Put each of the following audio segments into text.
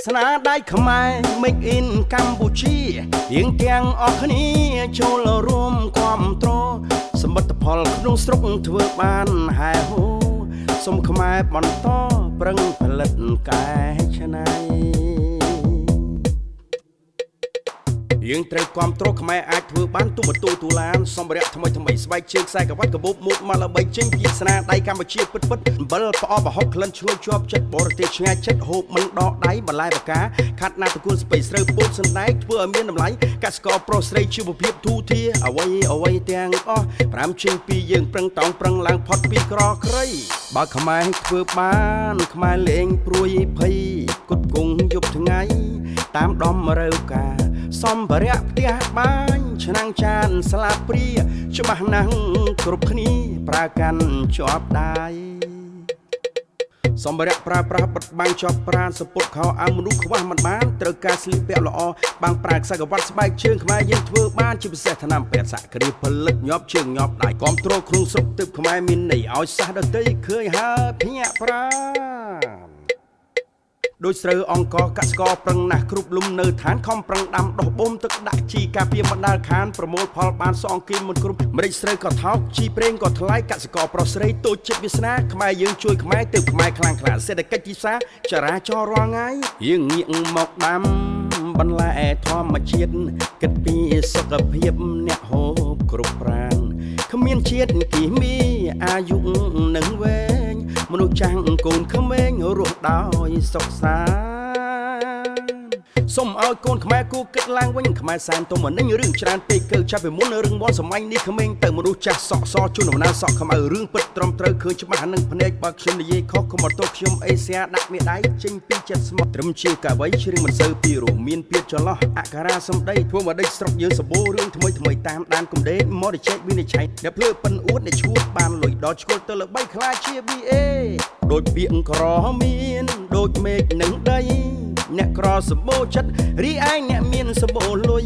ស្នាដៃខ្មែរ Make in កម្ពុជាយើងទាំងអស់គ្នាចូលរួមគាំទ្រសមិទ្ធផលក្នុងស្រុកធ្វើបានហែហូសូមខ្មែរបន្តប្រឹងផលិតកែច្នៃយើងត្រូវគាំទ្រខ្មែរអាចធ្វើបានទុំបន្ទូទូឡានសម្ភារៈថ្មីស្បែកជើងខ្សែក្រវ៉ាត់កាបូបមួកមកល្បីចេញពីស្នាដៃកម្ពុជាពិតអំបិលផ្អបប្រហុកក្លិនឈ្ងុយជាប់ចិត្តបរទេសឆ្ងាយចិត្តហូបមិនដកដៃបន្លែបកាខាត់ណាតកូលស្ពៃស្រូវពោតសណ្ដែកធ្វើឲ្យមានតម្លៃកសិករប្រុសស្រីជីវភាពទូធាអ្វីទាំងអស់5ជើងពីយើងប្រឹងតោងប្រឹងឡើងផុតពីក្រក្រៃបើខ្មែរធ្វើបានខ្មែរលេងព្រួយភ័យគត់គង់យប់ថ្ងៃតាមដំរើការសម្ភារៈផ្ទះបាញ់ឆ្នាំងចានស្លាបព្រាច្បាស់ណាស់គ្រប់គ្នាប្រើកាន់ជាប់ដៃសម្ភារៈប្រើប្រាស់បិទបាំងជាប់ប្រាណសពុតខោអាវមនុស្សខ្វះមិនបានត្រូវការស្លៀកពាក់ល្អបាំងប្រើខ្សែក្រវ៉ាត់ស្បែកជើងខ្មែរយើងធ្វើបានជាពិសេសថ្នាំពេទ្យសក្តិផលិតញាប់ជើងញាប់ដៃគ្រប់គ្រងក្នុងស្រុកទឹកខ្មែរមានន័យឲ្យសាសដតីឃើញហើយភ្ញាក់ប្រាដោយស្រូវអង្គកសិករប្រឹងណាស់គ្រប់លំនៅឋានខំប្រឹងដាំដុះបូមទឹកដាក់ជីការពារបណ្ដាលខានប្រមូលផលបានសងគីមិនគ្រប់ម្រេចស្រូវក៏ថោកជីប្រេងក៏ថ្លៃកសិករប្រុសស្រីតូចចិត្តវាសនាខ្មែរយើងជួយខ្មែរទៅខ្មែរខ្លាំងក្លាសេដ្ឋកិច្ចទីផ្សារចរាចរណ៍រាល់ថ្ងៃយើងងាកមកដាំបន្លែធម្មជាតិគិតពីសុខភាពអ្នកហូបគ្រប់ប្រាណគ្មានជាតិគីមីអាយុនឹងវែងមនុស្សចាស់កូនក្មេងរស់ដោយសុខសាន្តសូមឲ្យកូនខ្មែរគូគិតឡើងវិញខ្មែរសែនទុំមិនញរឿងច្រើនពេកគឺចាប់ពីមុននៅរឿងវត្តសម័យនេះក្មេងទៅមនុស្សចាស់សក់សជូនដំណើរសក់ខ្មៅរឿងពិតត្រឹមត្រូវឃើញច្បាស់នឹងភ្នែកបើខ្ញុំនិយាយខុសកុំអត់ទោសខ្ញុំអេសៀដាក់មេដៃចេញពីចិត្តស្មោះត្រឹមជាកវីជ្រៀងមិនសូវពីរោះមានពាក្យចន្លោះអក្សរាសម្ដីធ្វើមកដេចស្រុកយើងសបោរឿងថ្មីតាមដានកំដេកមកទៅជែកវិនិច្ឆ័យអ្នកភ្លើប៉ិនអួតអ្នកឈួតបានលុយដល់ឆ្កល់ទៅល្បីខ្លាចជា BA ដូចពាក្យក្រមានដូចមេឃនឹងដីអ្នកក្រសម្បូរចិត្តរីឯអ្នកមានសម្បូរលុយ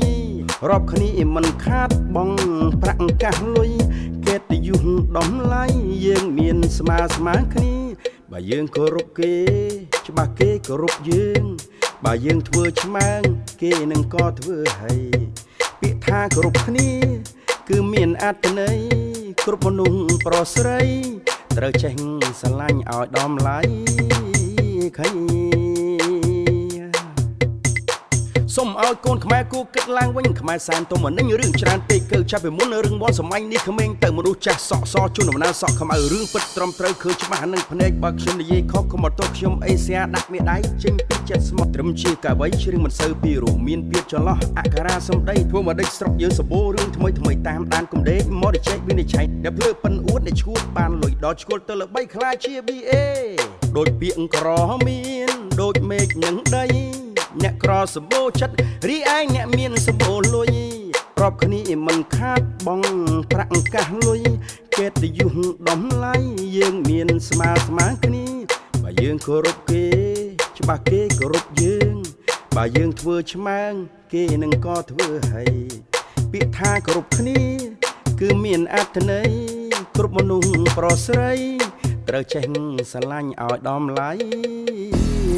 រាប់គ្នាមិនខាតបងប្រាក់កាសលុយកិត្តិយសដំឡៃយើងមានស្មើគ្នាបើយើងគោរពគេច្បាស់គេគោរពយើងបើយើងធ្វើឆ្មាងគេនឹងក៏ធ្វើហើយពាក្យថាគោរពគ្នាគឺមានអត្ថន័យគ្រប់មនុស្សប្រុសស្រីត្រូវចេះស្រឡាញ់ឲ្យដំឡៃឃើញសូមឲ្យកូនខ្មែរគូគិតឡើងវិញខ្មែរសែនទុំមិនញរឿងច្រើនពេកគឺចាប់ពីមុននៅរឿងវត្តសម័យនេះក្មេងទៅមនុស្សចាស់សក់សជូនដំណើរសក់ខ្មៅរឿងពិតត្រឹមត្រូវឃើញច្បាស់នឹងភ្នែកបើខ្ញុំនិយាយខុសកុំអត់ទោសខ្ញុំអេសៀដាក់មេដៃចេញពីចិត្តស្មោះត្រឹមជាកវីជ្រៀងមិនសូវពីរោះមានពាក្យចន្លោះអក្សរាសម្ដីធ្វើមកដេចស្រុកយើងសបោរឿងថ្មីតាមដានកំដេកមកទៅជែកវិនិច្ឆ័យអ្នកភ្លើប៉ិនអួតអ្នកឈួតបានលុយដល់ឆ្កល់ទៅល្បីខ្លាចជា BA ដូចពាក្យក្រមានដូចមេឃនឹងដីអ្នកក្រសម្បូរចិត្តរីឯអ្នកមានសម្បូរលុយរាប់គ្នាមិនខាតបងប្រាក់កាសលុយកិត្តិយសដំឡៃយើងមានស្មើគ្នាបើយើងគោរពគេច្បាស់គេគោរពយើងបើយើងធ្វើឆ្មាងគេនឹងក៏ធ្វើហើយពាក្យថាគោរពគ្នាគឺមានអត្ថន័យគ្រប់មនុស្សប្រុសស្រីត្រូវចេះស្រឡាញ់ឲ្យដំឡៃ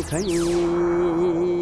ឃើញ